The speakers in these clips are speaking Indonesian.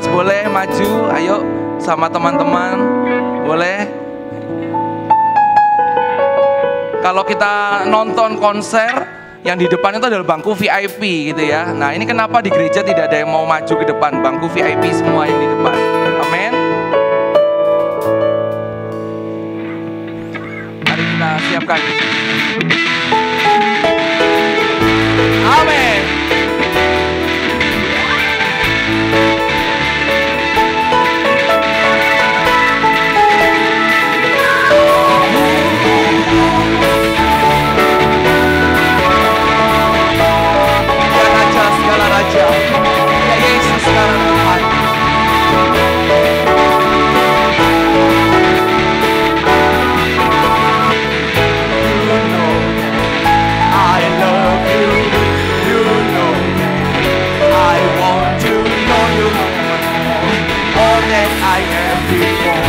Mas boleh maju, ayo sama teman-teman, boleh. Kalau kita nonton konser, yang di depan itu adalah bangku VIP gitu ya. Nah ini kenapa di gereja tidak ada yang mau maju ke depan, bangku VIP semua yang di depan. Amin. Mari kita siapkan. Amin. Ya Yesus sekarang Tuhan. You know I love you. You know I want to know you more than I have before.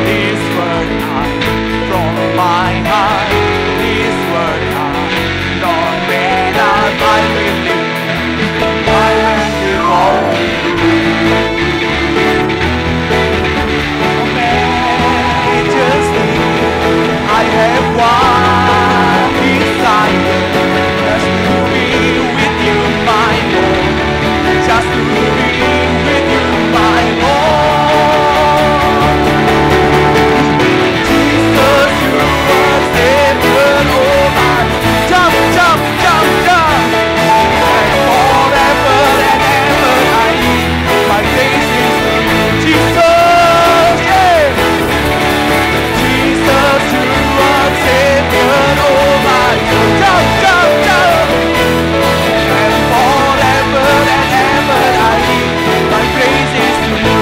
This word from my heart. This word I believe I will do all majesty. I have one desire, just to be with you, my Lord. Just to be with you, my Lord. Jesus, you are Savior, oh my. Jump, jump, jump, jump. My praise is Jesus, yeah. Jesus, you are Savior, oh my. Jump, jump, jump. And forever and ever I give my praises to you.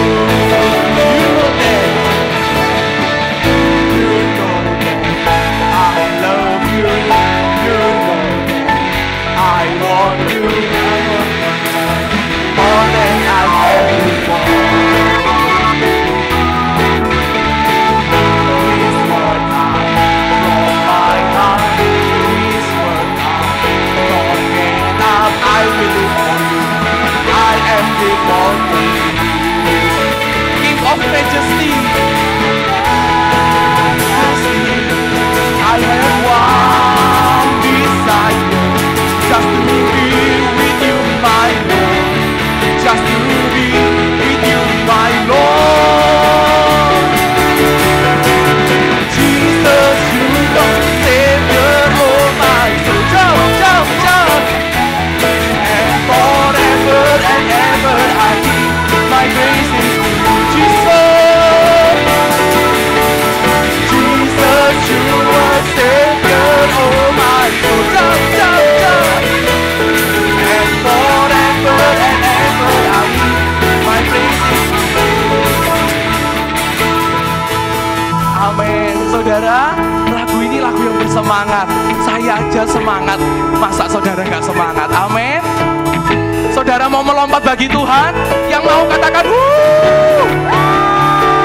You know that I love you. You know that I want you. More than I have before. This word from my heart. This word don't get up. I will live for you. I am before you. King of majesty. I have one desire, just to be with you, my Lord. Just to be with you, my Lord. Jesus, you are Savior, oh my soul. Jump, jump, jump. And forever and ever I give my praises to you, Jesus. Jesus, you are Savior, oh my soul. Jump, jump, jump. And forever and ever I give my praises to you. Amin. Saudara, lagu ini lagu yang bersemangat. Saya aja semangat, masa saudara nggak semangat? Amin. Saudara mau melompat bagi Tuhan? Yang mau katakan wuh,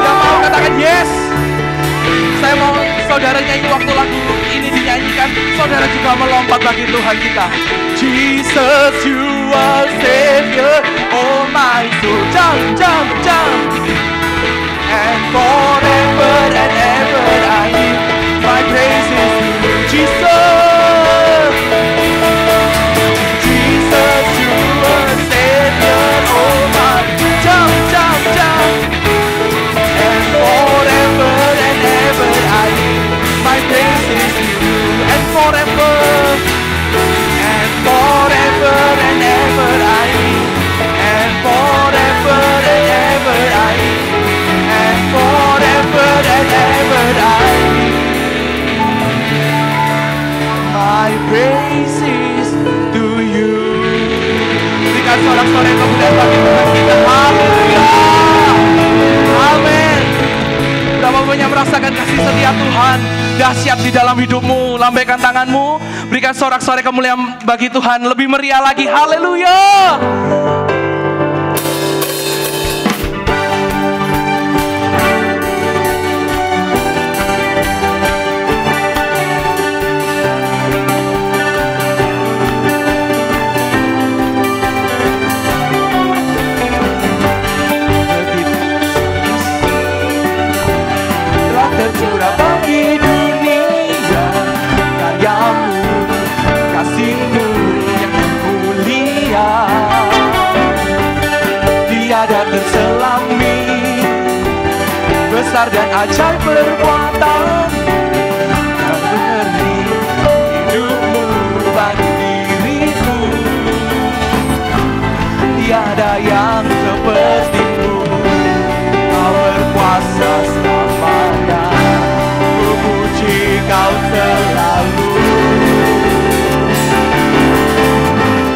yang mau katakan yes. Saya mau saudara nyanyi waktu lagu ini dinyanyikan, saudara juga melompat bagi Tuhan kita. Jesus, you are Savior, oh my soul. Jump, jump, jump. And forever and ever I give my praises to you, Jesus. Jesus, you are Savior, oh my. Jump, jump, jump. And forever and ever I give my praises to you. And forever and forever and ever I give. And forever and ever I give. And forever and ever I give my praises to you. Berikan sorak-sorai kemuliaan bagi Tuhan kita. Haleluya. Amin. Berapa banyak merasakan kasih setia Tuhan dahsyat di dalam hidupmu? Lambaikan tanganmu, berikan sorak-sorai kemuliaan bagi Tuhan. Lebih meriah lagi. Haleluya. ajaib perbuatan yang beri hidupmu bagi diriku. Tiada yang sepertimu, kau berkuasa selamanya, memuji kau selalu.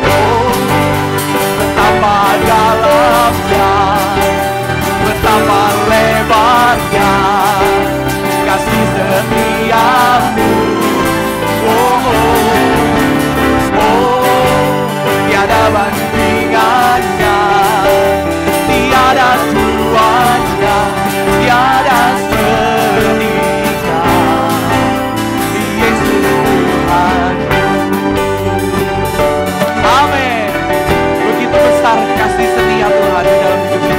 Oh, betapa dalamnya, betapa lebarnya kasih setiamu. Oh, oh, oh, tiada bandingannya, tiada duanya, tiada sepertinya. Yesus Tuhanku. Amin. Begitu besar kasih setia Tuhan di dalam hidup kita.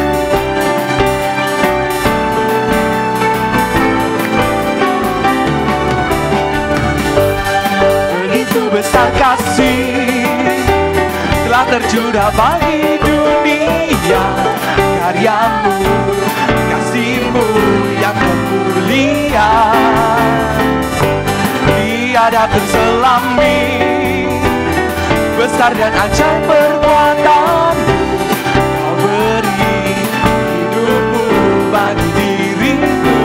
Begitu besar kasih telah tercurah bagi dunia, karyamu, kasihmu yang mulia, tiada terselami, besar dan ajaib perbuatanmu, kau beri hidupmu bagi diriku.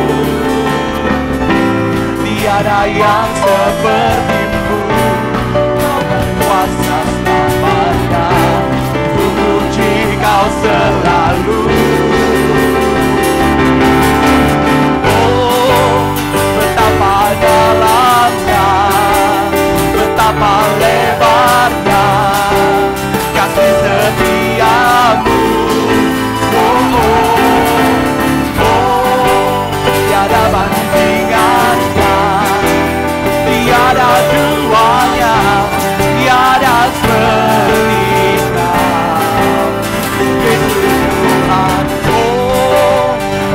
Tiada yang sepertimu, kau berkuasa selamanya, memuji kau selalu. Oh, betapa dalamnya, betapa lebarnya kasih setiamu. Oh, oh, oh, tiada bandingannya, tiada duanya, tiada sepertinya. Yesus Tuhan, oh,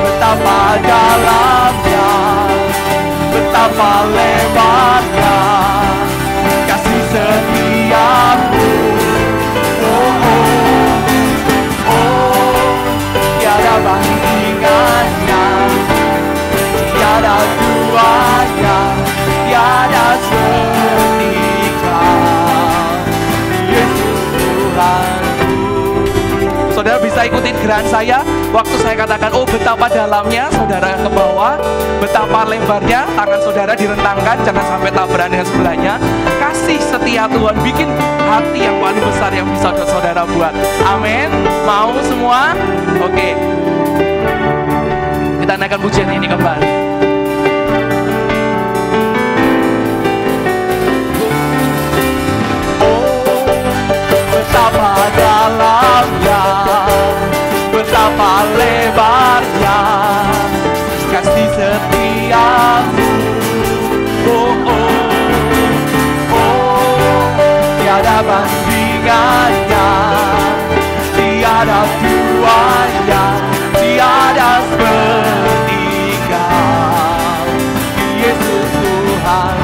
betapa dalamnya, betapa lebarnya kasih setiamu. Oh, oh, oh, tiada bandingannya, tiada duanya, tiada sepertinya. Yesus Tuhanku. Saudara bisa ikutin gerakan saya waktu saya katakan oh betapa dalamnya, saudara ke bawah, betapa lebarnya, tangan saudara direntangkan, jangan sampai tabrakan dengan sebelahnya. Kasih setia Tuhan bikin hati yang paling besar yang bisa saudara buat. Amin. Mau semua? Oke. Kita naikkan pujian ini kembali. Betapa dalamnya, betapa lebarnya kasih setiamu. Oh, oh, oh, tiada bandingannya, tiada duanya, tiada sepertinya. Yesus Tuhan,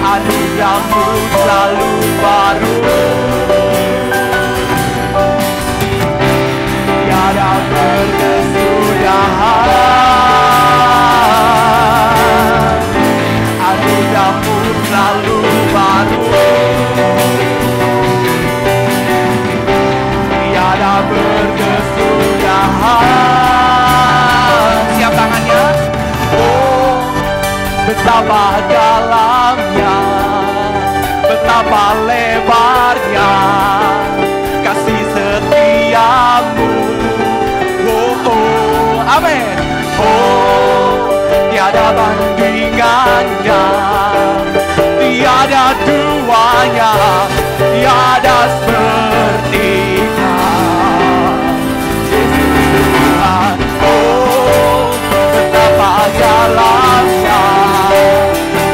anugerah-Mu selalu baru. Tiada berkesudahan, anugerah-Mu selalu baru. Tiada berkesudahan. Siap tangannya. Oh, betapa dalamnya, betapa lebarnya kasih setiamu. Oh, oh, amin. Oh, tiada bandingannya, tiada duanya, tiada sepertinya. Yesus Tuhan, oh, betapa dalamnya,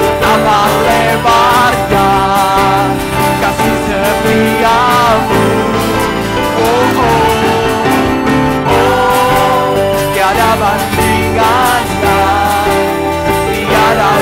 betapa lebarnya kasih setiamu. Oh, oh, oh, tiada bandingannya, tiada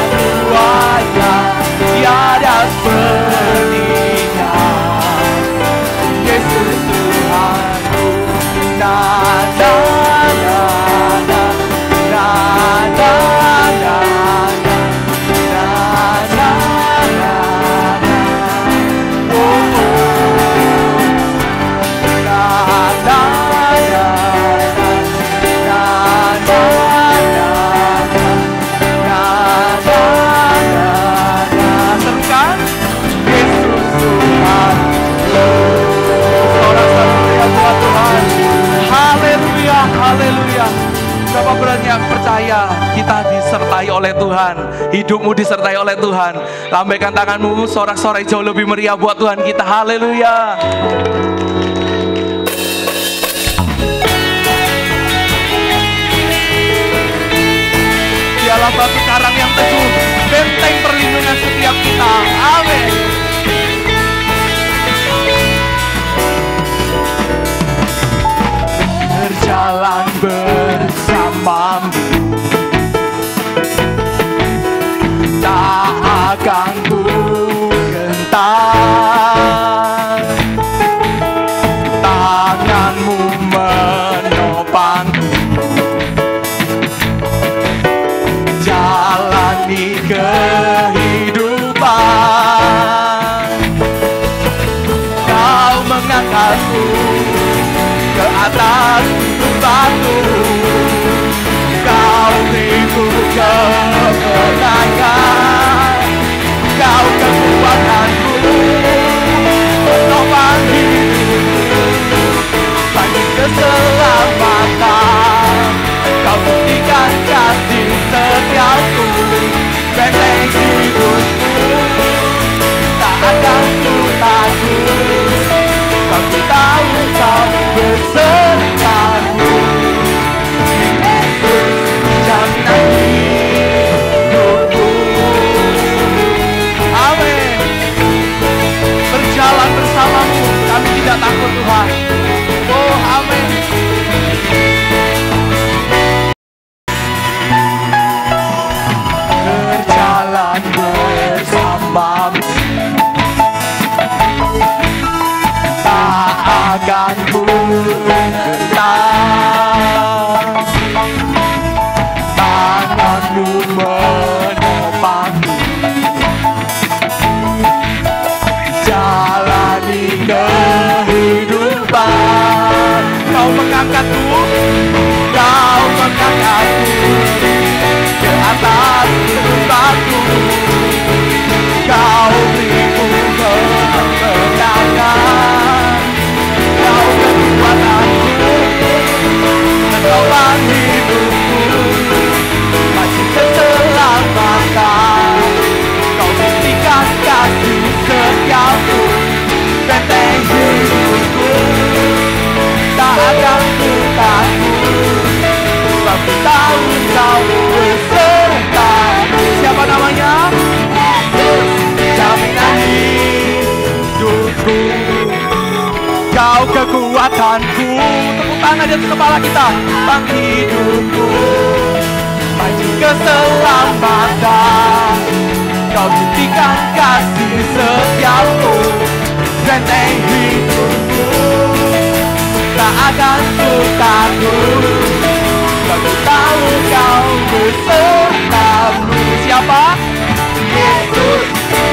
hidupmu disertai oleh Tuhan. Lambaikan tanganmu, sorak-sorai jauh lebih meriah buat Tuhan kita. Haleluya. Dialah batu karang yang teguh, benteng perlindungan setiap kita. Amin. Berjalan bersamamu, tak akan ku gentar. Tanganmu menopangku, jalani kehidupan. Kau mengangkatku ke atas batu, kau beriku kemenangan. Kau kekuatanku, penopang hidupku, bagi keselamatan. Kau buktikan kasih setiaku, benteng hidupku, tak akan ku takut. Kau tahu kau besertaku, jaminan hidupku. Amin. Berjalan bersamamu, kami tidak takut Tuhan. Oh amin. Berjalan bersamamu, tak akan ku gentar. Tanganmu menopangku, jalani kehidupan. Kau mengangkatku, kau mengangkatku ke atas batu. Kau beriku kemenangan. Kau kekuatanku, penopang hidupku, masih keselamatan. Kau buktikan kasih setiaku, benteng hidupku, tak akan ku takut. Sebab ku tahu kau besertaku. Siapa namanya? Jaminan hidupku, kau kekuatanku. Tepuk tangan di atas kepala kita. Bang hidupku, bagi keselamatan. Kau buktikan kasih setiaku, benteng hidupku, tak akan ku takut. Kau tahu kau besertamu. Siapa? Yesus,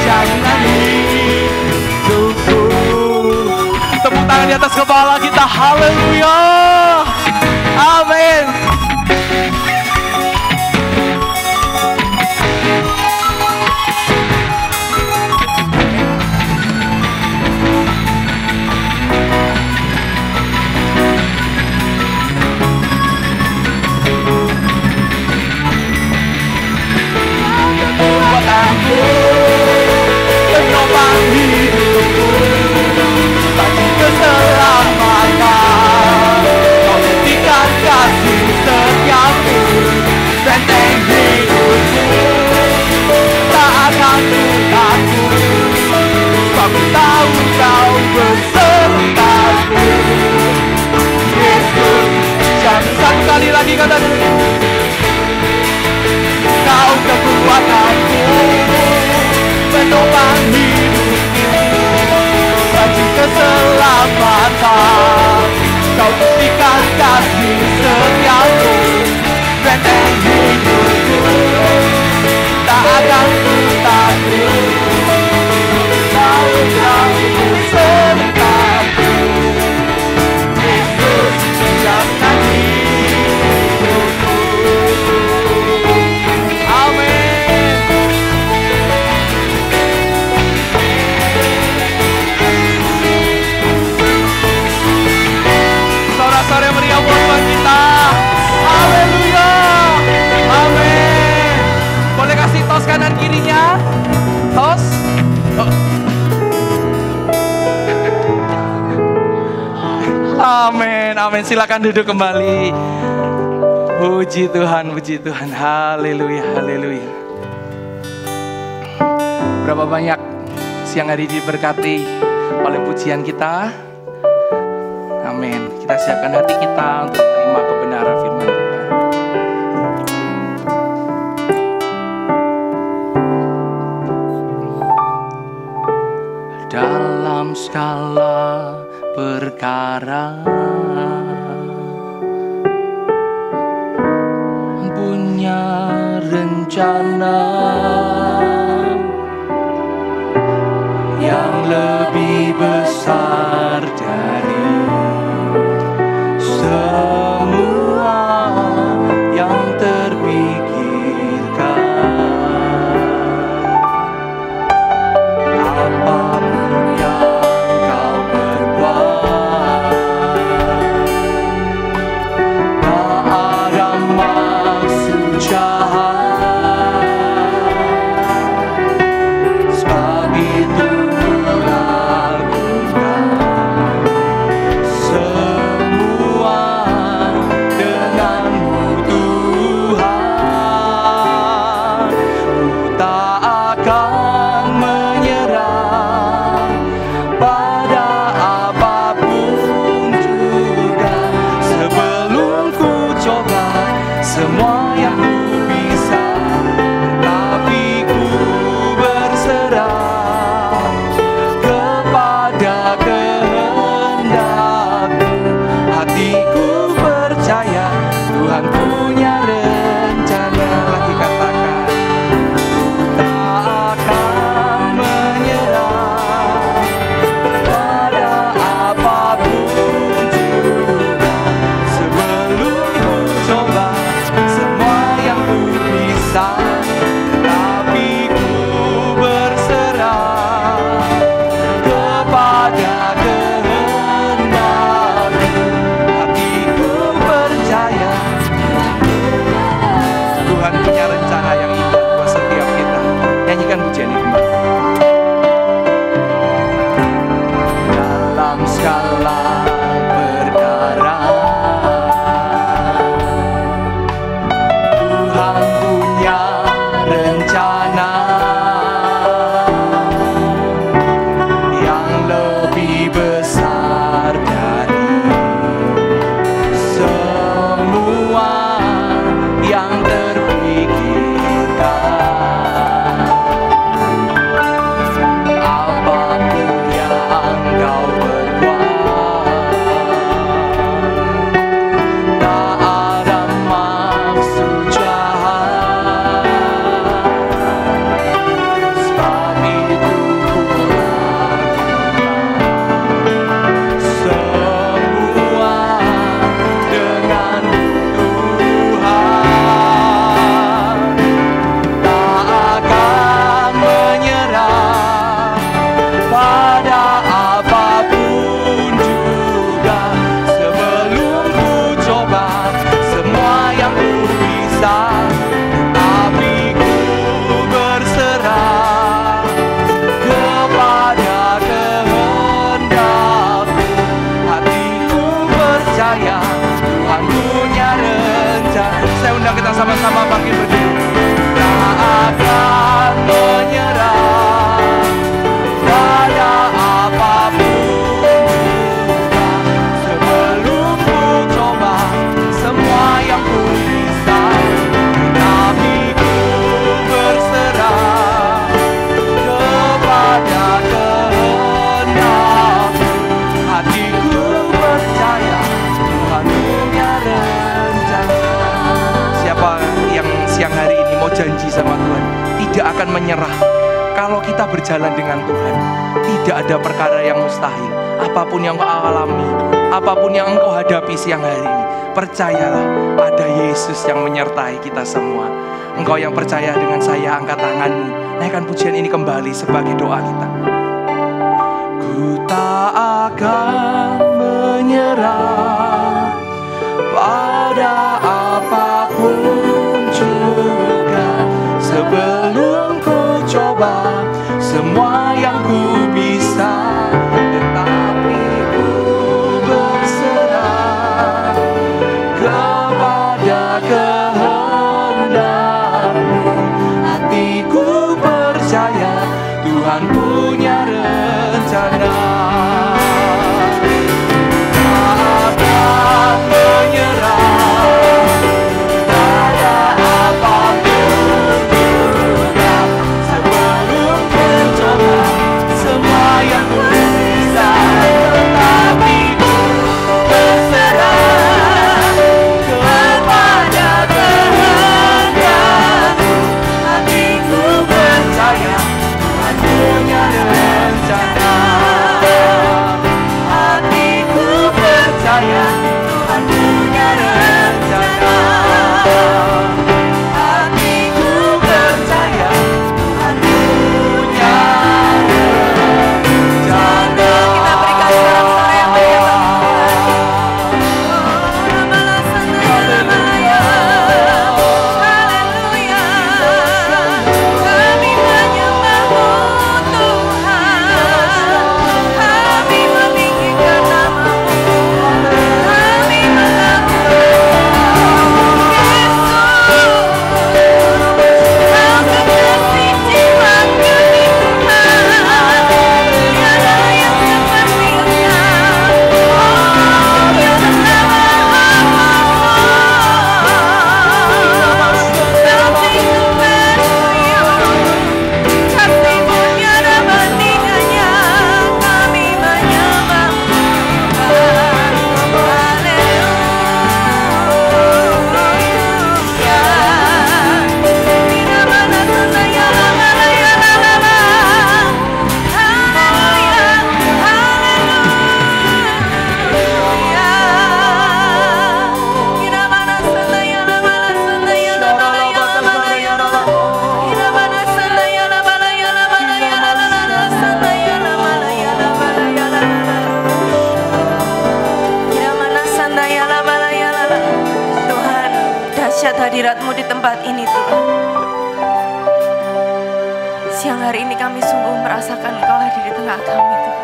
jaminan hidupku. Tepuk tangan di atas kepala kita. Haleluya. Amin. Kekuatanku, penopang hidupku, bagi keselamatan. Kau buktikan kasih setiaku, benteng hidupku, tak akan ku takut. Sebab ku tahu kau besertaku. Yesus, jangan satu kali lagi katakan. Kau kekuatanku, penopang hidupku, bagi keselamatan. Kau buktikan kasih setiaku, benteng hidupku, tak akan ku takut. Tahu kau besertaku. Yesus, jaminan hidupku. amin. Silakan duduk kembali. Puji Tuhan, puji Tuhan. Haleluya, haleluya. Berapa banyak siang hari diberkati oleh pujian kita. Amin. Kita siapkan hati kita untuk terima kebenaran firman Tuhan. Dalam segala perkara punya rencana yang lebih besar dari semua yang terpikirkan. Apapun yang kau perbuat, tak ada maksud jahat. Sebab itu lakukan semua denganmu Tuhan. Ku tak akan menyerah pada apapun juga, sebelum ku coba semua yang ku bisa, tetapi ku berserah kepada kehendakmu. Hatiku percaya Tuhan punya rencana. Lagi katakan, tak akan menyerah pada apapun juga, sebelum ku coba semua yang ku bisa, tapi ku berserah kepada kehendakmu. Hatiku percaya Tuhan punya rencana yang indah buat setiap kita. Nyanyikan pujian ini. Dalam segala perkara Tuhan punya rencana yang lebih besar dari semua yang terpikirkan. Apapun yang kau perbuat, tak ada maksud jahat. Sebab itu ku lakukan semua denganmu Tuhan. Tak akan menyerah pada apapun juga, sebelum ku coba semua yang ku bisa, tapi ku berserah kepada kehendakmu. Hatiku percaya Tuhan punya rencana. Saya undang kita sama-sama bangkit berdiri. Tak akan menyerah pada apapun juga, sebelum ku coba semua yang ku bisa, tapi ku berserah kepada kehendakmu. Hatiku percaya Tuhan punya rencana. Siapa yang siang hari ini mau janji sama Tuhan tidak akan menyerah? Kalau kita berjalan dengan Tuhan, tidak ada perkara yang mustahil. Apapun yang kau alami, apapun yang engkau hadapi siang hari ini, percayalah ada Yesus yang menyertai kita semua. Engkau yang percaya dengan saya, angkat tanganmu. Naikkan pujian ini kembali sebagai doa kita. Ku tak akan menyerah pada apapun juga, sebelum ku coba semua yang ku bisa, tetapi ku berserah Tuhan punya rencana. Takkan menyerah pada apapun juga. Sebelum mencoba semua yang bisa, tetapi ku berserah kepada kehendakmu. Hatiku percaya Tuhan punya rencana. Hatiku percaya Tuhan punya rencana. Hatiku percaya Tuhan punya rencana. Kita berikan sorak-sorai yang meriah bagi hadirat-Mu di tempat ini Tuhan. Siang hari ini kami sungguh merasakan Engkau hadir di tengah kami Tuhan.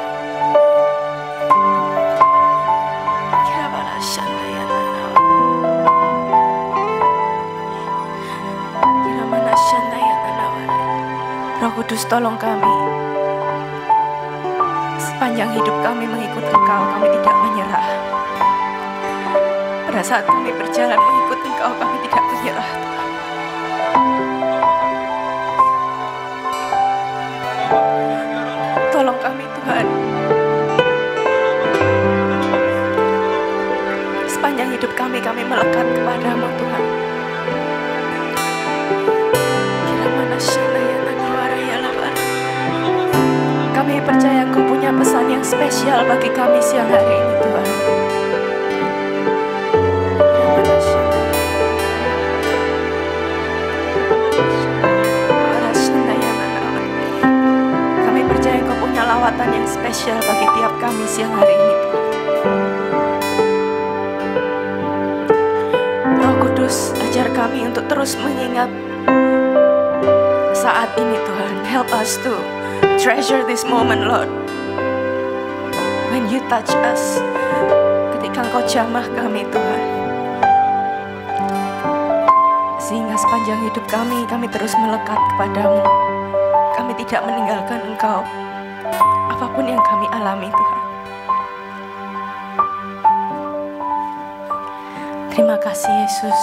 Roh Kudus tolong kami. Sepanjang hidup kami mengikut Engkau, kami tidak menyerah. Pada saat kami berjalan mengikut Engkau, kami tidak menyerah Tuhan. Tolong kami Tuhan. Sepanjang hidup kami melekat kepadamu Tuhan. Kami percaya Engkau punya pesan yang spesial bagi kami siang hari ini Tuhan. Kami percaya Engkau punya lawatan yang spesial bagi tiap kami siang hari ini Tuhan. Roh Kudus, ajar kami untuk terus mengingat saat ini Tuhan. Help us to treasure this moment, Lord. When you touch us, ketika Engkau jamah kami, Tuhan. Sehingga sepanjang hidup kami terus melekat kepadamu. Kami tidak meninggalkan Engkau, apapun yang kami alami, Tuhan. Terima kasih, Yesus.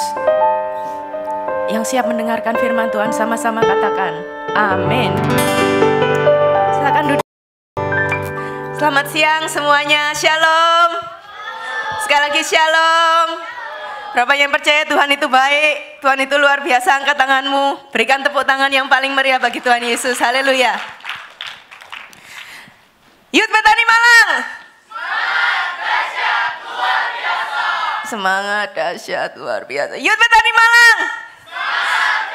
Yang siap mendengarkan firman Tuhan sama-sama katakan, amin. Silakan duduk. Selamat siang semuanya, shalom. Sekali lagi shalom. Berapa yang percaya Tuhan itu baik, Tuhan itu luar biasa, angkat tanganmu. Berikan tepuk tangan yang paling meriah bagi Tuhan Yesus, haleluya. Youth Bethany Malang. Semangat dahsyat luar biasa. Youth Bethany Malang.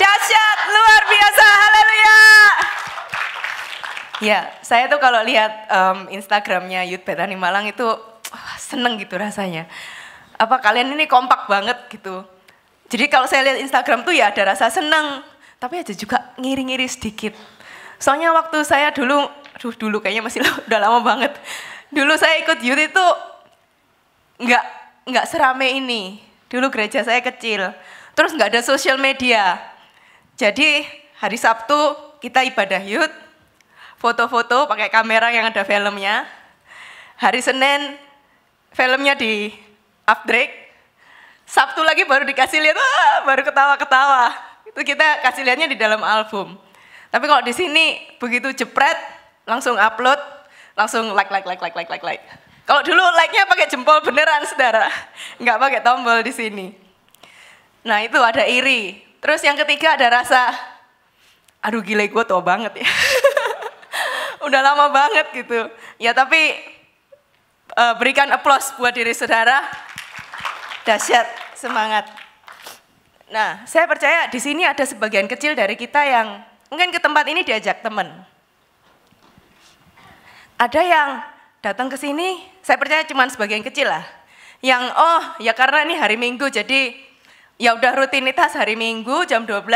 Dahsyat luar biasa, haleluya. Ya, saya tuh kalau lihat Instagramnya Youth Bethany Malang itu seneng gitu rasanya. Apa kalian ini kompak banget gitu. Jadi kalau saya lihat Instagram tuh ya ada rasa seneng, tapi ada juga ngiri-ngiri sedikit. Soalnya waktu saya dulu kayaknya masih udah lama banget. Dulu saya ikut youth itu nggak serame ini. Dulu gereja saya kecil, terus nggak ada sosial media. Jadi hari Sabtu kita ibadah youth, foto-foto pakai kamera yang ada filmnya. Hari Senin filmnya di upgrade. Sabtu lagi baru dikasih lihat, baru ketawa-ketawa. Itu kita kasih lihatnya di dalam album. Tapi kalau di sini begitu jepret, langsung upload, langsung like. Kalau dulu like-nya pakai jempol beneran, saudara, nggak pakai tombol di sini. Nah itu ada iri. Terus yang ketiga ada rasa, aduh gila gue tua banget ya. Udah lama banget gitu. Ya tapi berikan aplaus buat diri saudara. Dahsyat, semangat. Nah, saya percaya di sini ada sebagian kecil dari kita yang mungkin ke tempat ini diajak teman. Ada yang datang ke sini, saya percaya cuma sebagian kecil lah. Yang ya karena ini hari Minggu, jadi ya udah rutinitas hari Minggu jam 12,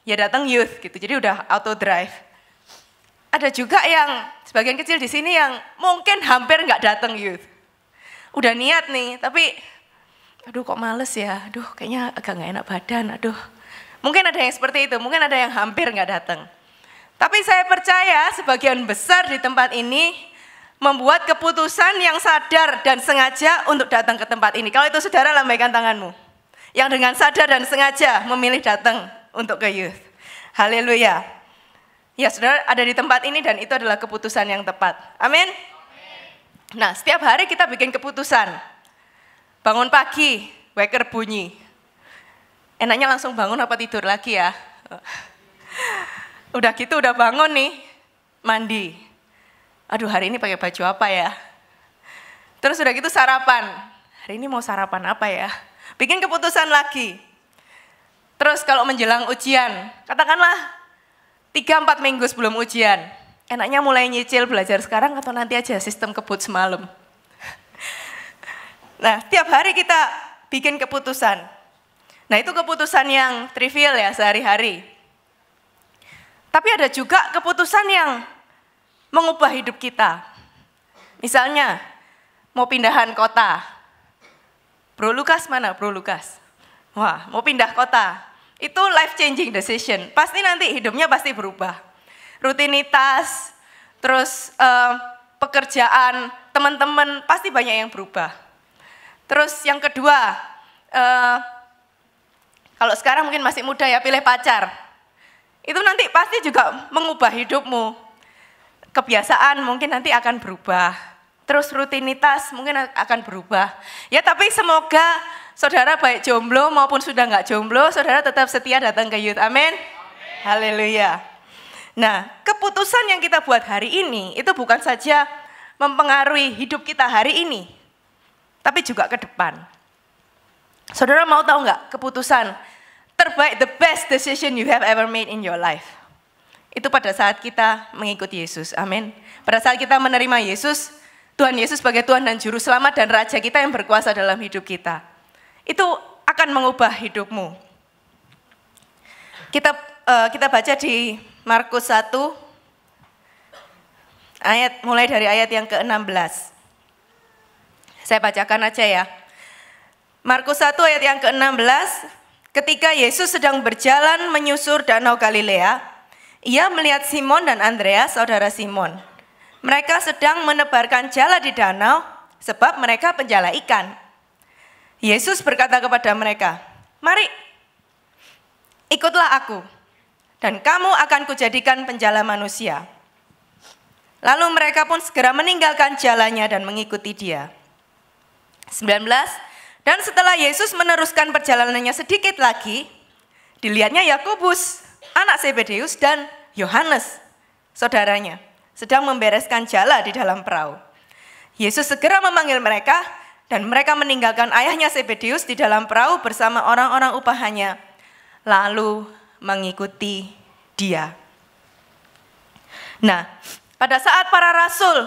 ya datang youth gitu. Jadi udah auto drive. Ada juga yang sebagian kecil di sini yang mungkin hampir nggak datang youth. Udah niat nih, tapi aduh kok males ya, aduh kayaknya agak nggak enak badan, aduh. Mungkin ada yang seperti itu, mungkin ada yang hampir nggak datang. Tapi saya percaya sebagian besar di tempat ini membuat keputusan yang sadar dan sengaja untuk datang ke tempat ini. Kalau itu saudara, lambaikan tanganmu. Yang dengan sadar dan sengaja memilih datang untuk ke youth. Haleluya. Ya saudara ada di tempat ini dan itu adalah keputusan yang tepat. Amin. Nah setiap hari kita bikin keputusan. Bangun pagi, waker bunyi. Enaknya langsung bangun apa tidur lagi ya? Udah gitu udah bangun nih, mandi. Aduh hari ini pakai baju apa ya? Terus udah gitu sarapan. Hari ini mau sarapan apa ya? Bikin keputusan lagi. Terus kalau menjelang ujian, katakanlah 3-4 minggu sebelum ujian. Enaknya mulai nyicil belajar sekarang atau nanti aja sistem kebut semalam. Nah, tiap hari kita bikin keputusan. Nah, itu keputusan yang trivial ya sehari-hari. Tapi ada juga keputusan yang mengubah hidup kita. Misalnya, mau pindahan kota. Bro Lukas mana? Bro Lukas. Wah, mau pindah kota. Itu life changing decision. Pasti nanti hidupnya pasti berubah. Rutinitas, terus pekerjaan, teman-teman pasti banyak yang berubah. Terus yang kedua, kalau sekarang mungkin masih muda ya, pilih pacar. Itu nanti pasti juga mengubah hidupmu. Kebiasaan mungkin nanti akan berubah. Terus rutinitas mungkin akan berubah. Ya tapi semoga saudara baik jomblo maupun sudah nggak jomblo, saudara tetap setia datang ke youth. Amin. Haleluya. Nah, keputusan yang kita buat hari ini itu bukan saja mempengaruhi hidup kita hari ini, tapi juga ke depan. Saudara mau tahu nggak keputusan terbaik, the best decision you have ever made in your life? Itu pada saat kita mengikuti Yesus, amin. Pada saat kita menerima Yesus, Tuhan Yesus sebagai Tuhan dan Juru Selamat dan Raja kita yang berkuasa dalam hidup kita. Itu akan mengubah hidupmu. Kita baca di Markus 1, mulai dari ayat yang ke-16. Saya bacakan aja ya. Markus 1 ayat yang ke-16. Ketika Yesus sedang berjalan menyusur danau Galilea, ia melihat Simon dan Andreas, saudara Simon. Mereka sedang menebarkan jala di danau sebab mereka penjala ikan. Yesus berkata kepada mereka, "Mari, ikutlah aku, dan kamu akan kujadikan penjala manusia." Lalu mereka pun segera meninggalkan jalannya dan mengikuti dia. 19. Dan setelah Yesus meneruskan perjalanannya sedikit lagi, dilihatnya Yakobus, anak Zebedeus, dan Yohanes, saudaranya, sedang membereskan jala di dalam perahu. Yesus segera memanggil mereka, dan mereka meninggalkan ayahnya Zebedeus di dalam perahu bersama orang-orang upahannya, lalu mengikuti dia. Nah, pada saat para rasul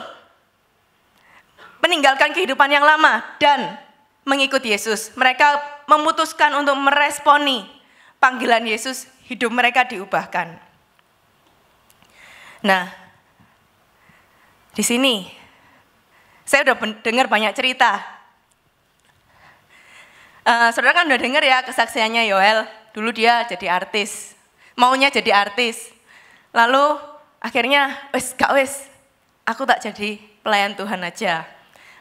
meninggalkan kehidupan yang lama dan mengikuti Yesus, mereka memutuskan untuk meresponi panggilan Yesus, hidup mereka diubahkan. Nah, di sini saya udah dengar banyak cerita. Saudara kan udah dengar ya kesaksiannya Yoel, dulu dia jadi artis, maunya jadi artis. Lalu akhirnya aku tak jadi pelayan Tuhan aja.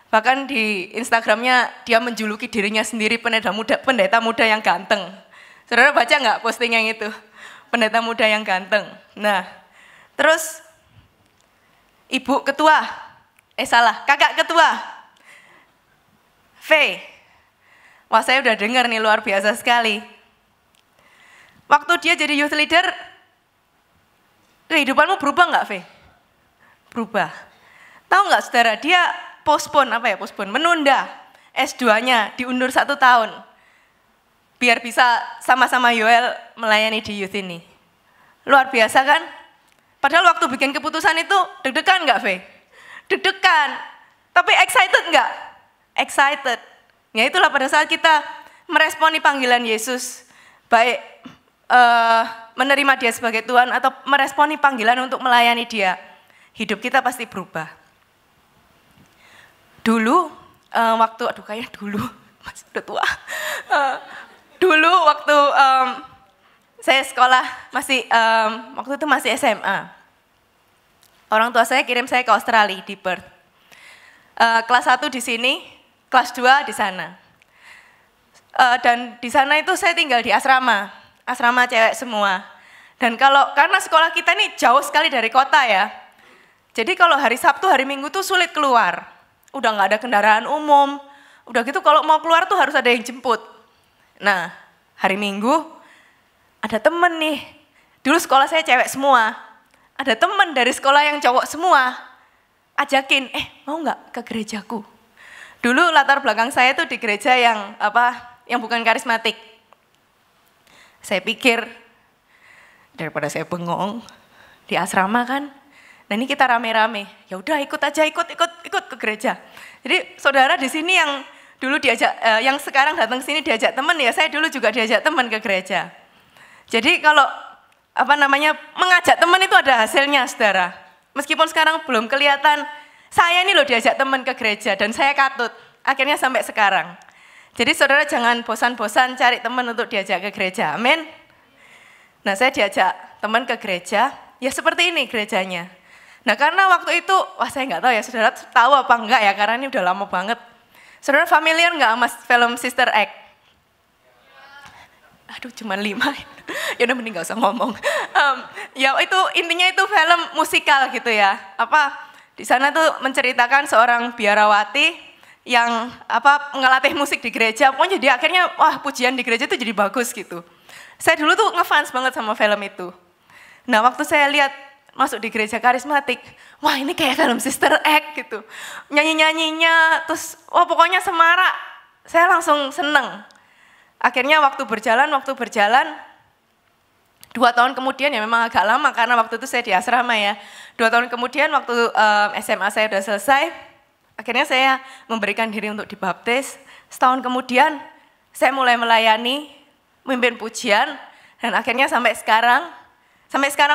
Bahkan di Instagramnya dia menjuluki dirinya sendiri pendeta muda yang ganteng. Saudara baca nggak posting yang itu? Pendeta muda yang ganteng. Nah, terus kakak ketua, V. Wah, saya udah dengar nih, luar biasa sekali. Waktu dia jadi youth leader, kehidupanmu berubah nggak, V? Berubah. Tahu nggak saudara, dia menunda S2-nya, diundur 1 tahun. Biar bisa sama-sama Yoel melayani di youth ini. Luar biasa kan? Padahal waktu bikin keputusan itu deg-degan nggak, V? Deg-degan. Tapi excited nggak? Excited. Ya itulah pada saat kita meresponi panggilan Yesus, baik menerima dia sebagai Tuhan atau meresponi panggilan untuk melayani dia, hidup kita pasti berubah. Dulu, masih udah tua. Dulu waktu saya sekolah waktu itu masih SMA. Orang tua saya kirim saya ke Australia di Perth. Kelas 1 di sini, kelas 2 di sana. Dan di sana itu saya tinggal di asrama cewek semua. Dan karena sekolah kita ini jauh sekali dari kota ya. Jadi kalau hari Sabtu, hari Minggu tuh sulit keluar. Udah nggak ada kendaraan umum. Udah gitu kalau mau keluar tuh harus ada yang jemput. Nah, hari Minggu ada temen nih. Dulu sekolah saya cewek semua. Ada temen dari sekolah yang cowok semua. Ajakin, mau nggak ke gerejaku? Dulu latar belakang saya tuh di gereja yang bukan karismatik. Saya pikir daripada saya bengong di asrama kan. Nah ini kita rame-rame, ya udah ikut ke gereja. Jadi saudara di sini yang dulu yang sekarang datang ke sini diajak teman ya, saya dulu juga diajak teman ke gereja. Jadi kalau mengajak teman itu ada hasilnya, saudara. Meskipun sekarang belum kelihatan, saya ini loh diajak teman ke gereja dan saya katut. Akhirnya sampai sekarang. Jadi saudara jangan bosan-bosan cari teman untuk diajak ke gereja. Amin. Nah saya diajak teman ke gereja, ya seperti ini gerejanya. Nah karena waktu itu, saya nggak tahu ya saudara tahu apa enggak ya, karena ini udah lama banget. Saudara familiar nggak sama film Sister Act? Aduh cuma 5, ya udah mending nggak usah ngomong. Ya itu intinya itu film musikal gitu ya. Di sana tuh menceritakan seorang biarawati yang ngelatih musik di gereja. Pokoknya jadi akhirnya pujian di gereja itu jadi bagus gitu. Saya dulu tuh ngefans banget sama film itu. Nah waktu saya lihat masuk di gereja karismatik, ini kayak film Sister Act gitu. Nyanyi-nyanyinya, terus pokoknya semarak. Saya langsung seneng. Akhirnya waktu berjalan, 2 tahun kemudian ya memang agak lama karena waktu itu saya di asrama ya. 2 tahun kemudian waktu SMA saya udah selesai, akhirnya saya memberikan diri untuk dibaptis. Setahun kemudian saya mulai melayani, memimpin pujian, dan akhirnya sampai sekarang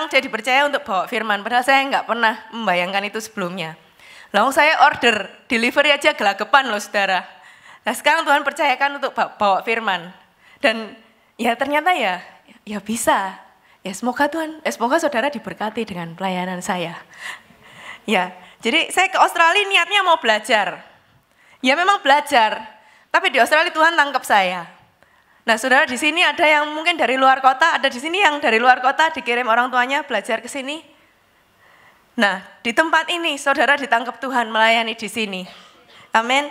saya dipercaya untuk bawa firman, padahal saya nggak pernah membayangkan itu sebelumnya. Lalu saya order, delivery aja gelagapan loh saudara. Nah sekarang Tuhan percayakan untuk bawa firman. Dan ya ternyata ya bisa. Ya semoga saudara diberkati dengan pelayanan saya. Ya, jadi saya ke Australia niatnya mau belajar. Ya memang belajar, tapi di Australia Tuhan tangkap saya. Nah saudara di sini ada yang mungkin dari luar kota, ada di sini yang dari luar kota dikirim orang tuanya belajar ke sini. Nah di tempat ini saudara ditangkap Tuhan melayani di sini. Amin.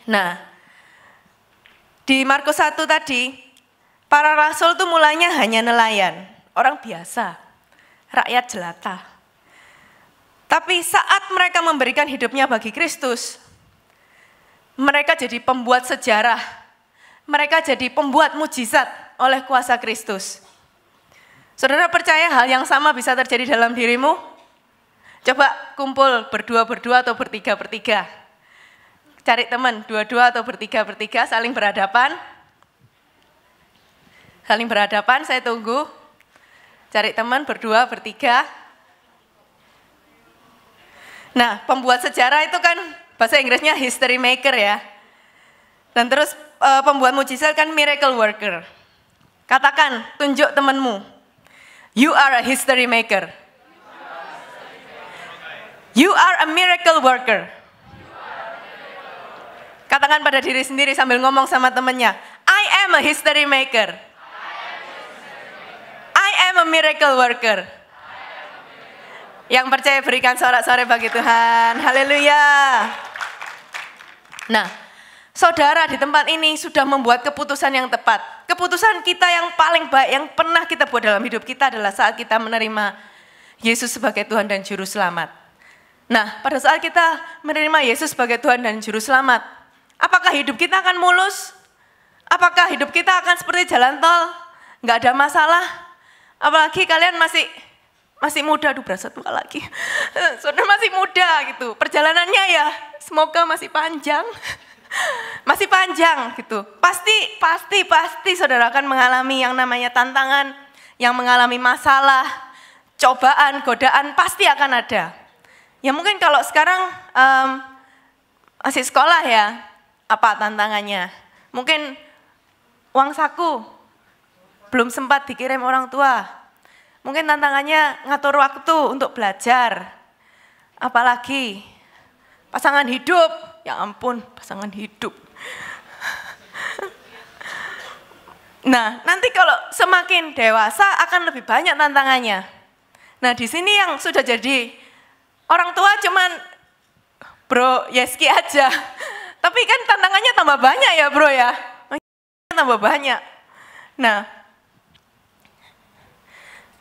Nah di Markus 1 tadi, para rasul itu mulanya hanya nelayan, orang biasa, rakyat jelata. Tapi saat mereka memberikan hidupnya bagi Kristus, mereka jadi pembuat sejarah. Mereka jadi pembuat mujizat oleh kuasa Kristus. Saudara percaya hal yang sama bisa terjadi dalam dirimu? Coba kumpul berdua atau bertiga. Cari teman, 2 atau bertiga, saling berhadapan. Saya tunggu. Cari teman, 2, 3. Nah, pembuat sejarah itu kan bahasa Inggrisnya history maker ya. Dan terus pembuat mujizat kan miracle worker. Katakan, tunjuk temanmu. You are a history maker. You are a miracle worker. Katakan pada diri sendiri sambil ngomong sama temannya, I am a history maker. I am a miracle worker. Yang percaya berikan sorak-sorai bagi Tuhan. Haleluya. Nah, saudara di tempat ini sudah membuat keputusan yang tepat. Keputusan kita yang paling baik yang pernah kita buat dalam hidup kita adalah saat kita menerima Yesus sebagai Tuhan dan Juru Selamat. Nah, pada saat kita menerima Yesus sebagai Tuhan dan Juru Selamat, apakah hidup kita akan mulus? Apakah hidup kita akan seperti jalan tol? Nggak ada masalah? Apalagi kalian masih muda, aduh berasa tua lagi. Saudara masih muda gitu. Perjalanannya ya semoga masih panjang. Masih panjang gitu. Pasti saudara akan mengalami yang namanya tantangan, yang mengalami masalah, cobaan, godaan pasti akan ada. Ya mungkin kalau sekarang masih sekolah ya, apa tantangannya? Mungkin uang saku belum sempat dikirim orang tua. Mungkin tantangannya ngatur waktu untuk belajar. Apalagi pasangan hidup. Ya ampun, pasangan hidup. Nah, nanti kalau semakin dewasa akan lebih banyak tantangannya. Nah, di sini yang sudah jadi orang tua cuman Bro Yeski aja. Tapi kan tantangannya tambah banyak ya bro ya. Tambah banyak. Nah,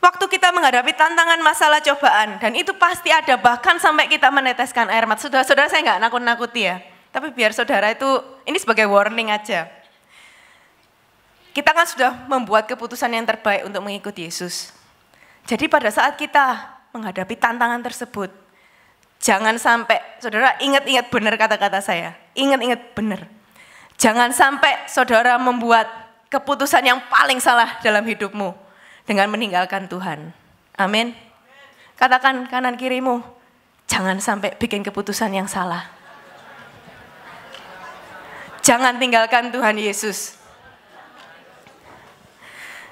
waktu kita menghadapi tantangan, masalah, cobaan, dan itu pasti ada, bahkan sampai kita meneteskan air mata. Saudara-saudara, saya nggak nakut-nakuti ya, tapi biar saudara itu, ini sebagai warning aja. Kita kan sudah membuat keputusan yang terbaik untuk mengikuti Yesus. Jadi pada saat kita menghadapi tantangan tersebut, jangan sampai, saudara ingat-ingat benar kata-kata saya, ingat-ingat benar. Jangan sampai saudara membuat keputusan yang paling salah dalam hidupmu dengan meninggalkan Tuhan. Amin. Katakan kanan kirimu, jangan sampai bikin keputusan yang salah. Jangan tinggalkan Tuhan Yesus.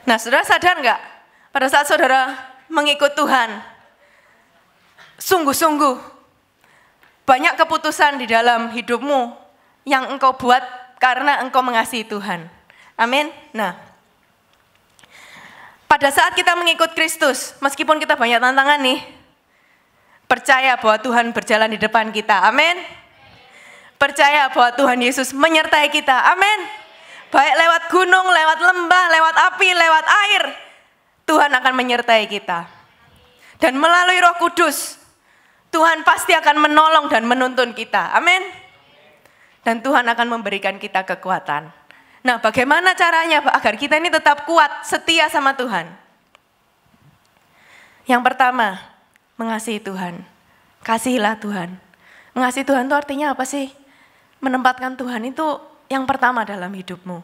Nah, saudara sadar nggak? Pada saat saudara mengikut Tuhan, sungguh-sungguh banyak keputusan di dalam hidupmu yang engkau buat karena engkau mengasihi Tuhan. Amin. Nah, pada saat kita mengikut Kristus, meskipun kita banyak tantangan nih, percaya bahwa Tuhan berjalan di depan kita. Amin. Percaya bahwa Tuhan Yesus menyertai kita. Amin. Baik lewat gunung, lewat lembah, lewat api, lewat air, Tuhan akan menyertai kita. Dan melalui Roh Kudus, Tuhan pasti akan menolong dan menuntun kita. Amin. Dan Tuhan akan memberikan kita kekuatan. Nah, bagaimana caranya agar kita ini tetap kuat, setia sama Tuhan? Yang pertama, mengasihi Tuhan. Kasihilah Tuhan. Mengasihi Tuhan itu artinya apa sih? Menempatkan Tuhan itu yang pertama dalam hidupmu,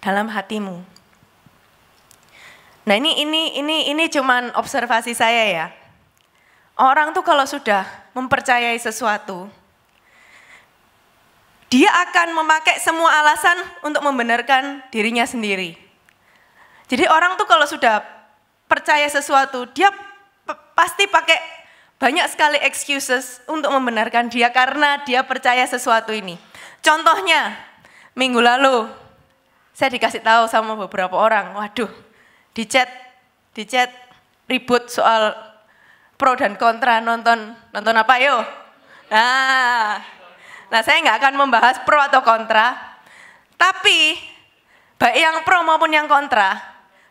dalam hatimu. Nah, ini cuman observasi saya ya. Orang tuh kalau sudah mempercayai sesuatu, dia akan memakai semua alasan untuk membenarkan dirinya sendiri. Jadi orang tuh kalau sudah percaya sesuatu, dia pasti pakai banyak sekali excuses untuk membenarkan dia karena dia percaya sesuatu ini. Contohnya, minggu lalu saya dikasih tahu sama beberapa orang, waduh, di chat ribut soal pro dan kontra nonton apa yo? Nah, saya nggak akan membahas pro atau kontra, tapi baik yang pro maupun yang kontra,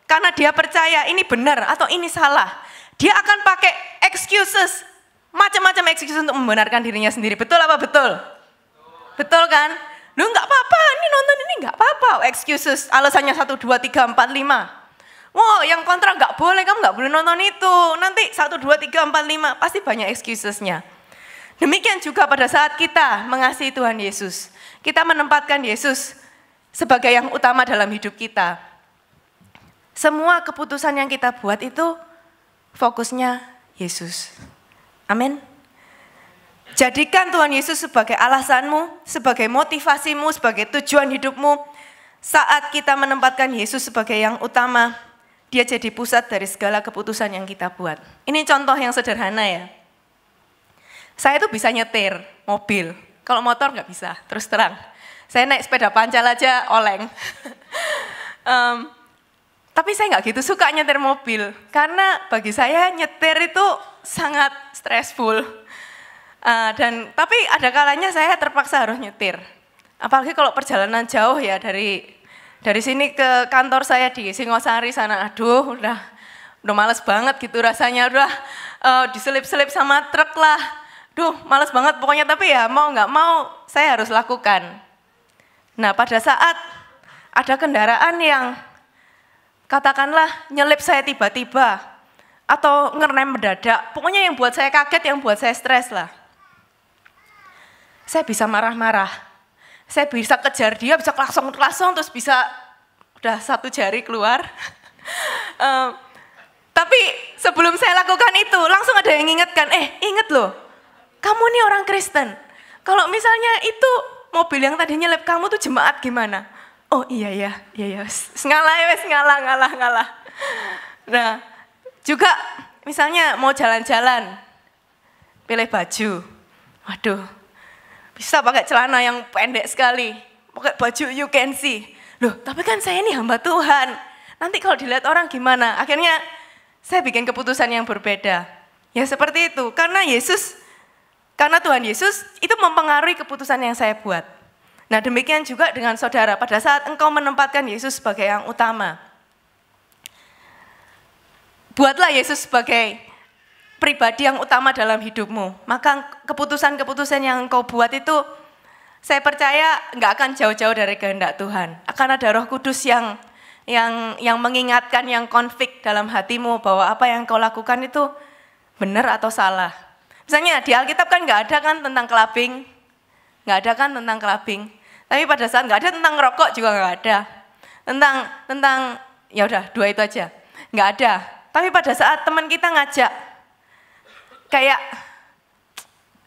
karena dia percaya ini benar atau ini salah, dia akan pakai excuses, macam-macam excuses untuk membenarkan dirinya sendiri. Betul apa betul? Betul kan? Lu nggak apa-apa, ini nonton ini nggak apa-apa, excuses, alasannya 1, 2, 3, 4, 5. Wow, yang kontra nggak boleh, kamu nggak boleh nonton itu, nanti 1, 2, 3, 4, 5, pasti banyak excusesnya. Demikian juga pada saat kita mengasihi Tuhan Yesus, kita menempatkan Yesus sebagai yang utama dalam hidup kita. Semua keputusan yang kita buat itu fokusnya Yesus. Amin. Jadikan Tuhan Yesus sebagai alasanmu, sebagai motivasimu, sebagai tujuan hidupmu. Saat kita menempatkan Yesus sebagai yang utama, dia jadi pusat dari segala keputusan yang kita buat. Ini contoh yang sederhana ya. Saya tuh bisa nyetir mobil, kalau motor nggak bisa, terus terang. Saya naik sepeda pancal aja oleng. Tapi saya nggak gitu suka nyetir mobil, karena bagi saya nyetir itu sangat stressful. Tapi ada kalanya saya terpaksa harus nyetir. Apalagi kalau perjalanan jauh ya, dari sini ke kantor saya di Singosari sana, aduh udah males banget gitu rasanya, udah diselip-selip sama truk lah. Duh males banget pokoknya, tapi ya mau nggak mau saya harus lakukan. Nah pada saat ada kendaraan yang katakanlah nyelip saya tiba-tiba, atau ngerem mendadak, pokoknya yang buat saya kaget, yang buat saya stres lah. Saya bisa marah-marah, saya bisa kejar dia, bisa klakson terus bisa udah satu jari keluar. Tapi sebelum saya lakukan itu, langsung ada yang ngingetkan, inget loh, kamu ini orang Kristen. Kalau misalnya itu mobil yang tadi nyelip kamu tuh jemaat gimana? Oh iya, ngalah. Nah, juga misalnya mau jalan-jalan, pilih baju. Waduh, bisa pakai celana yang pendek sekali, pakai baju you can see. Loh, tapi kan saya ini hamba Tuhan. Nanti kalau dilihat orang gimana? Akhirnya saya bikin keputusan yang berbeda. Ya seperti itu, karena Tuhan Yesus itu mempengaruhi keputusan yang saya buat. Nah demikian juga dengan saudara, pada saat engkau menempatkan Yesus sebagai yang utama. Buatlah Yesus sebagai pribadi yang utama dalam hidupmu. Maka keputusan-keputusan yang engkau buat itu, saya percaya nggak akan jauh-jauh dari kehendak Tuhan. Akan ada Roh Kudus yang mengingatkan, yang konflik dalam hatimu bahwa apa yang kau lakukan itu benar atau salah. Misalnya di Alkitab kan nggak ada kan tentang clubbing, Tapi pada saat nggak ada tentang rokok juga nggak ada. Tentang ya udah 2 itu aja, nggak ada. Tapi pada saat teman kita ngajak, kayak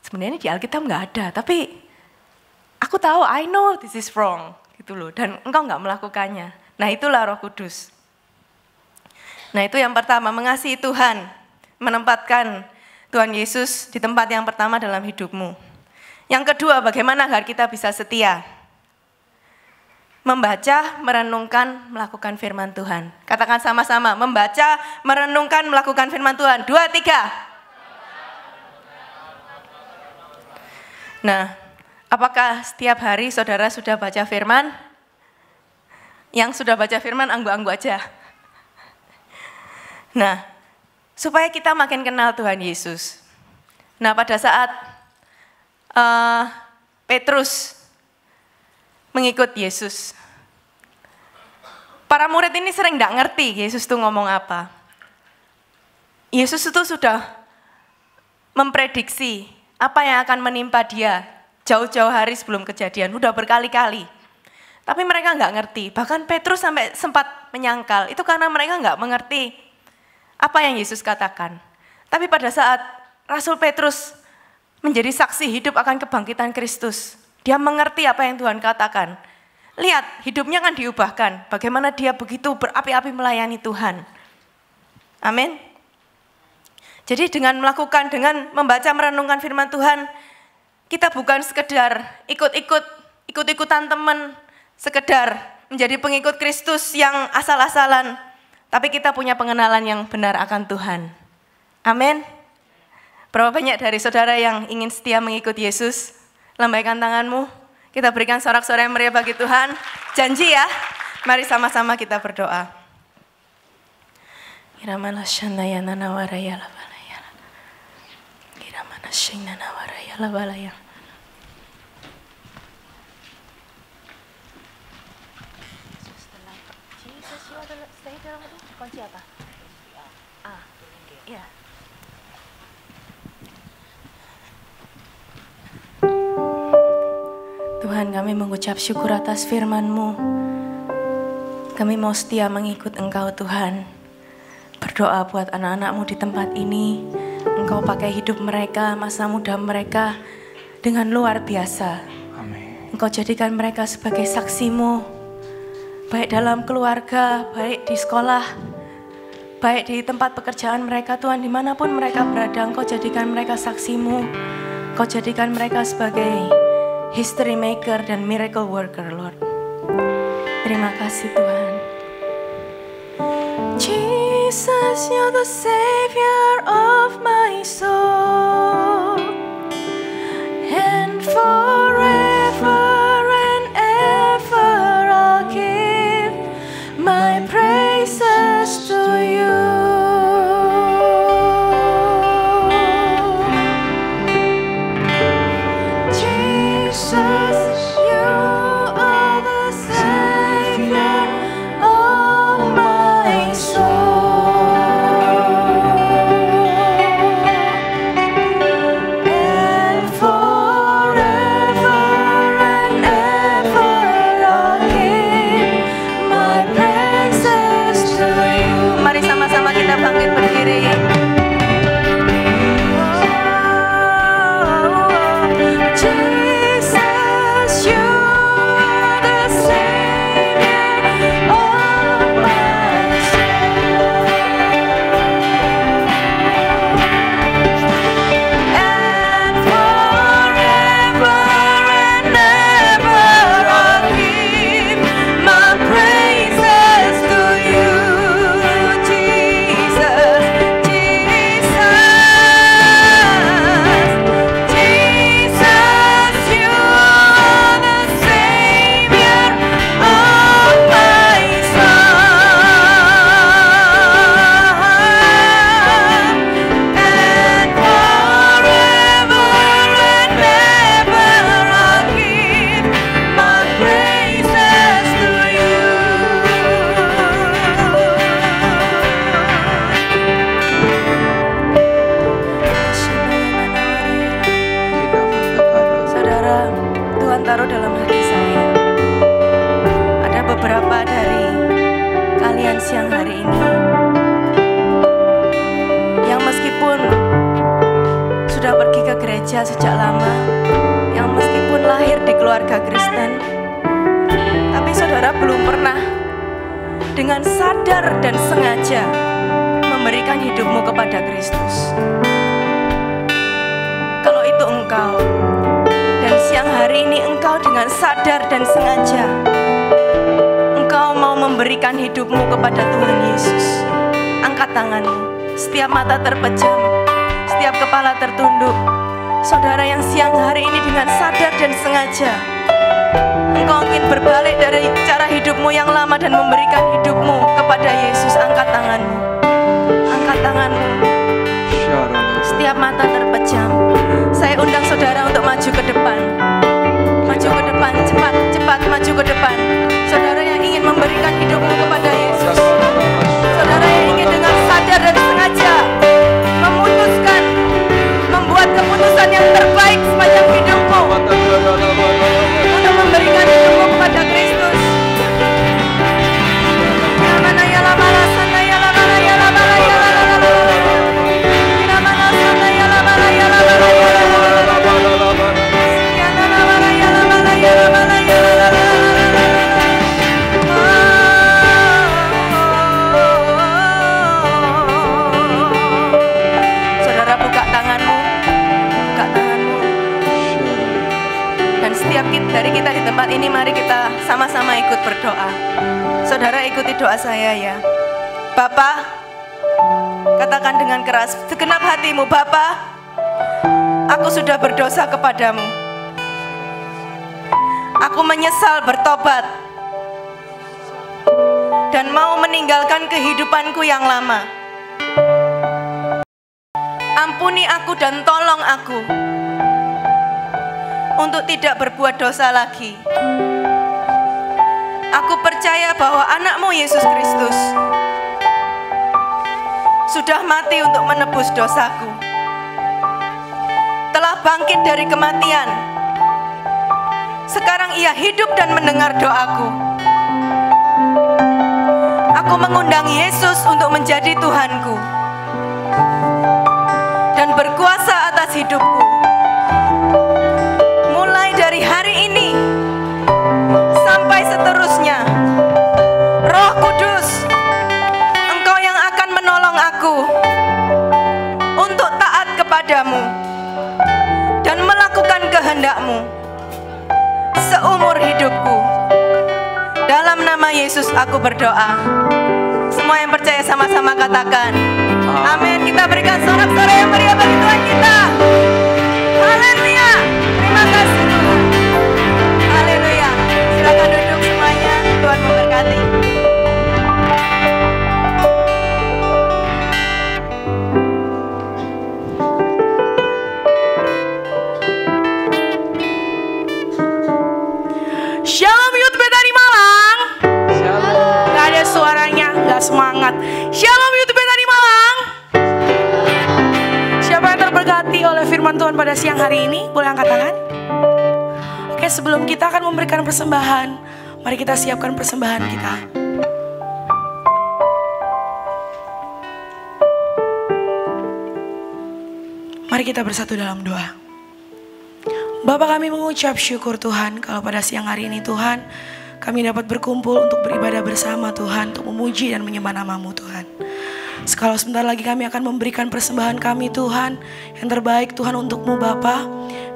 sebenarnya di Alkitab nggak ada, tapi aku tahu, I know this is wrong, gitu loh. Dan engkau nggak melakukannya. Nah itulah Roh Kudus. Nah itu yang pertama, mengasihi Tuhan, menempatkan Tuhan Yesus di tempat yang pertama dalam hidupmu. Yang kedua, bagaimana agar kita bisa setia? Membaca, merenungkan, melakukan firman Tuhan. Katakan sama-sama, membaca, merenungkan, melakukan firman Tuhan. 2, 3. Nah, apakah setiap hari saudara sudah baca firman? Yang sudah baca firman, angguk-angguk aja. Nah, supaya kita makin kenal Tuhan Yesus. Nah, pada saat Petrus mengikut Yesus, para murid ini sering tidak ngerti Yesus itu ngomong apa. Yesus itu sudah memprediksi apa yang akan menimpa dia jauh-jauh hari sebelum kejadian, udah berkali-kali. Tapi mereka nggak ngerti, bahkan Petrus sampai sempat menyangkal, itu karena mereka nggak mengerti apa yang Yesus katakan. Tapi pada saat Rasul Petrus menjadi saksi hidup akan kebangkitan Kristus, dia mengerti apa yang Tuhan katakan. Lihat, hidupnya kan diubahkan, bagaimana dia begitu berapi-api melayani Tuhan. Amin. Jadi dengan membaca, merenungkan firman Tuhan, kita bukan sekedar ikut-ikutan teman, sekedar menjadi pengikut Kristus yang asal-asalan, tapi kita punya pengenalan yang benar akan Tuhan. Amin. Berapa banyak dari saudara yang ingin setia mengikut Yesus? Lambaikan tanganmu, kita berikan sorak-sorai yang meriah bagi Tuhan. Janji ya, mari sama-sama kita berdoa. Iramana shandayana nawaraya labalaya. Iramana shandayana nawaraya labalaya. Kunci apa? Iya. Tuhan, kami mengucap syukur atas firman-Mu. Kami mau setia mengikut Engkau Tuhan. Berdoa buat anak-anak-Mu di tempat ini. Engkau pakai hidup mereka, masa muda mereka dengan luar biasa. Amin. Engkau jadikan mereka sebagai saksi-Mu, baik dalam keluarga, baik di sekolah, baik di tempat pekerjaan mereka. Tuhan, dimanapun mereka berada, Engkau jadikan mereka saksi-Mu. Kau jadikan mereka sebagai history maker dan miracle worker, Lord. Terima kasih Tuhan. Jesus, you're the Savior of my soul, and forever and ever I'll give my praises to you. Jesus, you are the Savior of my soul, and forever and ever I'll give my praises to you. Mari sama-sama kita bangkit berdiri. Jesus, you are the Savior of my soul, and forever and ever I'll give my praises to you. Jesus, Jesus, you are the Savior of my soul, and forever and ever I'll give my praises to you. Saudara, Tuhan taruh dalam hati saya, ada beberapa dari kalian siang hari ini yang meskipun sudah pergi ke gereja sejak lama, yang meskipun lahir di keluarga Kristen, tapi saudara belum pernah dengan sadar dan sengaja memberikan hidupmu kepada Kristus. Kalau itu engkau, dan siang hari ini engkau dengan sadar dan sengaja engkau mau memberikan hidupmu kepada Tuhan Yesus, angkat tanganmu. Setiap mata terpejam, setiap kepala tertunduk. Saudara yang siang hari ini dengan sadar dan sengaja engkau ingin berbalik dari cara hidupmu yang lama dan memberikan hidupmu kepada Yesus, angkat tanganmu. Angkat tanganmu. Setiap mata terpejam. Saya undang saudara untuk maju ke depan. Maju ke depan, cepat, cepat maju ke depan. Saudara yang ingin memberikan hidupmu kepada Yesus. Saudara yang ingin dengan sadar dan sengaja memutuskan, membuat keputusan yang terbaik sepanjang hidupmu untuk memberikan hidupmu kepada Kristus. Saudara buka tanganmu, dan setiap dari kita di tempat ini, mari kita sama-sama ikut berdoa. Saudara ikuti doa saya ya. Bapa, katakan dengan keras segenap hatimu, Bapa, aku sudah berdosa kepadamu. Aku menyesal bertobat dan mau meninggalkan kehidupanku yang lama. Ampuni aku dan tolong aku untuk tidak berbuat dosa lagi. Aku percaya bahwa anak-Mu Yesus Kristus sudah mati untuk menebus dosaku, telah bangkit dari kematian. Sekarang Ia hidup dan mendengar doaku. Aku mengundang Yesus untuk menjadi Tuhanku dan berkuasa atas hidupku. Mulai dari hari ini sampai seterusnya, Roh Kudus, Engkau yang akan menolong aku untuk taat kepadamu dan kehendak-Mu seumur hidupku. Dalam nama Yesus aku berdoa. Semua yang percaya sama-sama katakan amin. Kita berikan sorak-sorai yang meriah bagi Tuhan kita. Haleluya. Terima kasih Tuhan. Haleluya. Silakan duduk semuanya. Tuhan memberkati. Shalom Youth Betani Malang. Shalom. Gak ada suaranya, gak semangat. Shalom Youth Betani Malang. Siapa yang terberkati oleh firman Tuhan pada siang hari ini? Boleh angkat tangan? Oke, sebelum kita akan memberikan persembahan, mari kita siapkan persembahan kita. Mari kita bersatu dalam doa. Bapa, kami mengucap syukur Tuhan kalau pada siang hari ini Tuhan kami dapat berkumpul untuk beribadah bersama Tuhan, untuk memuji dan menyembah nama-Mu Tuhan. Sekali sebentar lagi kami akan memberikan persembahan kami Tuhan, yang terbaik Tuhan untuk-Mu Bapa.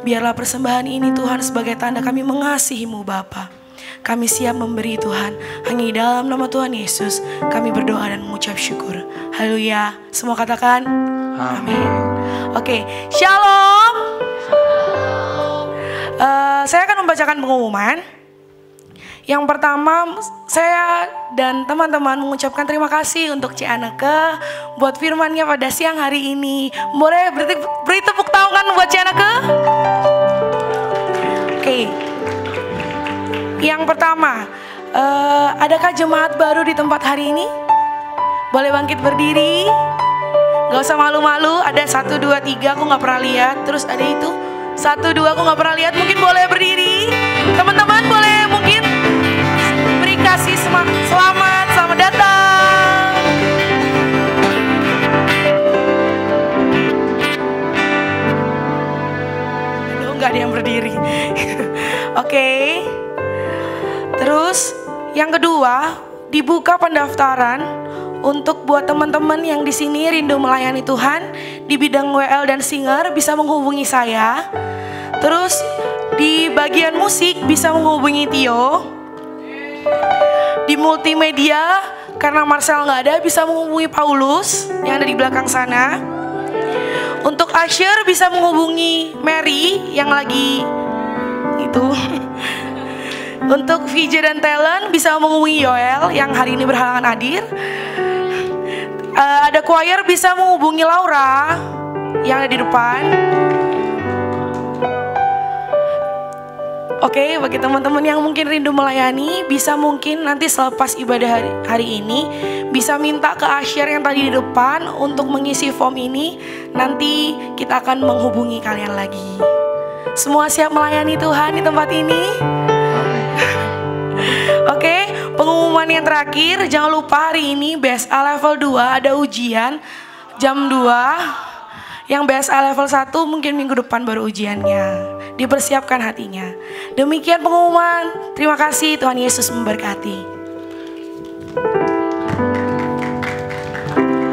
Biarlah persembahan ini Tuhan sebagai tanda kami mengasihi-Mu Bapa. Kami siap memberi Tuhan, hanya di dalam nama Tuhan Yesus kami berdoa dan mengucap syukur. Haleluya. Semua katakan amin. Oke, shalom. Saya akan membacakan pengumuman. Yang pertama, saya dan teman-teman mengucapkan terima kasih untuk Cianeke buat firmannya pada siang hari ini. Boleh beri tepuk tangan buat Cianeke? Oke. Yang pertama, adakah jemaat baru di tempat hari ini? Boleh bangkit berdiri. Gak usah malu-malu. Ada 1, 2, 3 aku gak pernah lihat. Terus ada itu 1, 2 aku gak pernah lihat. Mungkin boleh berdiri. Teman-teman boleh mungkin beri kasih selamat datang. Aduh, gak ada yang berdiri. Oke. Terus yang kedua, dibuka pendaftaran untuk buat teman-teman yang di sini rindu melayani Tuhan di bidang WL dan singer, bisa menghubungi saya. Terus di bagian musik bisa menghubungi Tio. Di multimedia karena Marcel nggak ada, bisa menghubungi Paulus yang ada di belakang sana. Untuk usher bisa menghubungi Mary yang lagi itu. Untuk VJ dan talent bisa menghubungi Yoel yang hari ini berhalangan hadir. Ada choir bisa menghubungi Laura yang ada di depan. Oke, bagi teman-teman yang mungkin rindu melayani, bisa mungkin nanti selepas ibadah hari ini bisa minta ke usher yang tadi di depan untuk mengisi form ini. Nanti kita akan menghubungi kalian lagi. Semua siap melayani Tuhan di tempat ini? Oke, pengumuman yang terakhir, jangan lupa hari ini BSA level 2 ada ujian jam 2. Yang BSA level 1 mungkin minggu depan baru ujiannya. Dipersiapkan hatinya. Demikian pengumuman. Terima kasih, Tuhan Yesus memberkati.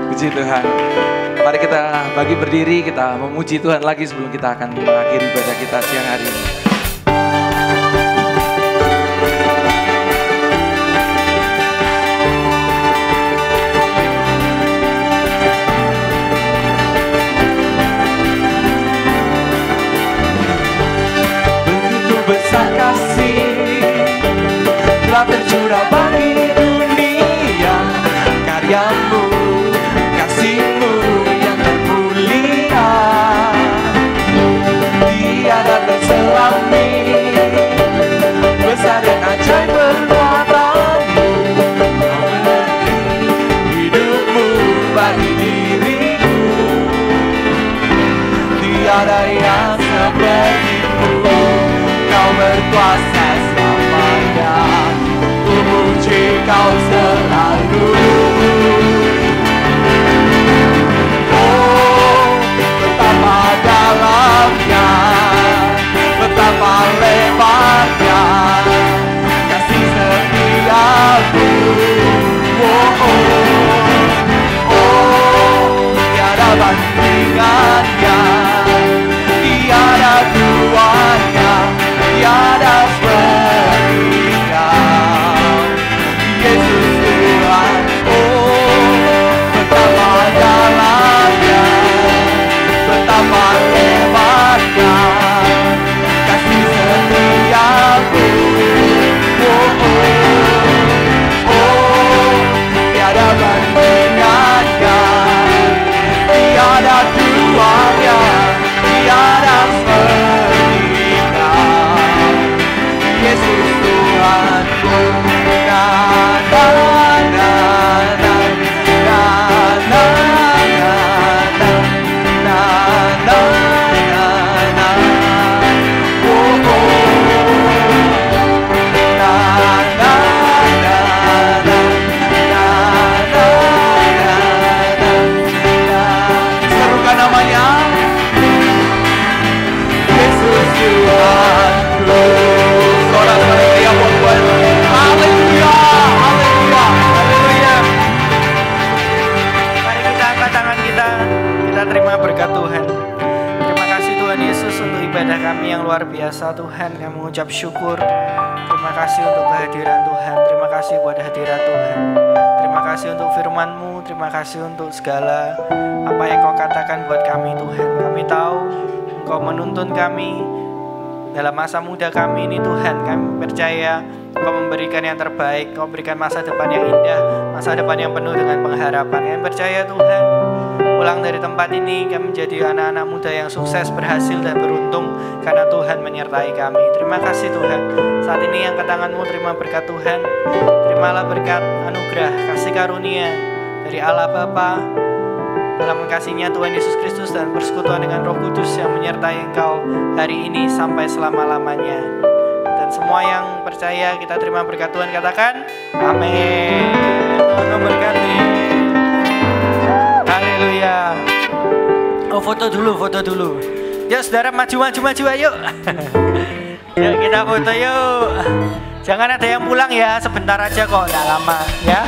Puji Tuhan. Mari kita bagi berdiri, kita memuji Tuhan lagi sebelum kita akan mengakhiri ibadah kita siang hari ini. Besar kasih telah tercurah bagi dunia, karyamu, kasihmu yang termulia, tiada terselami, besar dan ajaib perbuatanmu, kau mengerti hidupmu bagi diriku, tiada yang sepertimu. Kau berkuasa selamanya, ku puji Kau selalu. Oh, betapa dalamnya, betapa lebarnya kasih setiamu. Oh, oh, oh, tiada bandingannya, tiada duanya. dapat lewatkan kasih setiamu. Oh, oh, oh, tiada bandingannya, tiada duanya, tiada serupa Yesus Tuhanku. Na na na na na na na na na na na. Oh, oh. Na na na na na na na na. Serukan namanya Yesus Tuhanku. Sorak-sorai dia buat haleluya, haleluya, haleluya. Mari kita angkat tangan kita terima berkat Tuhan. Terima kasih Tuhan Yesus untuk ibadah kami yang luar biasa Tuhan. Kami mengucap syukur. Terima kasih untuk kehadiran Tuhan. Terima kasih buat hadirat Tuhan. Terima kasih untuk firman-Mu. Terima kasih untuk segala apa yang Kau katakan buat kami Tuhan. Kami tahu Engkau menuntun kami dalam masa muda kami ini Tuhan. Kami percaya Kau memberikan yang terbaik. Kau berikan masa depan yang indah, masa depan yang penuh dengan pengharapan. Kami percaya Tuhan, pulang dari tempat ini kami menjadi anak-anak muda yang sukses, berhasil dan beruntung karena Tuhan menyertai kami. Terima kasih Tuhan. Saat ini yang ke tangan-Mu, terima berkat Tuhan. Terimalah berkat anugerah kasih karunia dari Allah Bapa dalam kasih-Nya Tuhan Yesus Kristus dan persekutuan dengan Roh Kudus yang menyertai engkau hari ini sampai selama-lamanya. Dan semua yang percaya kita terima berkat Tuhan, katakan amin. Tuhan memberkati. Haleluya. Oh, foto dulu. Yuk saudara, maju ayo. Yuk kita foto yuk. Jangan ada yang pulang ya, sebentar aja kok, enggak lama ya.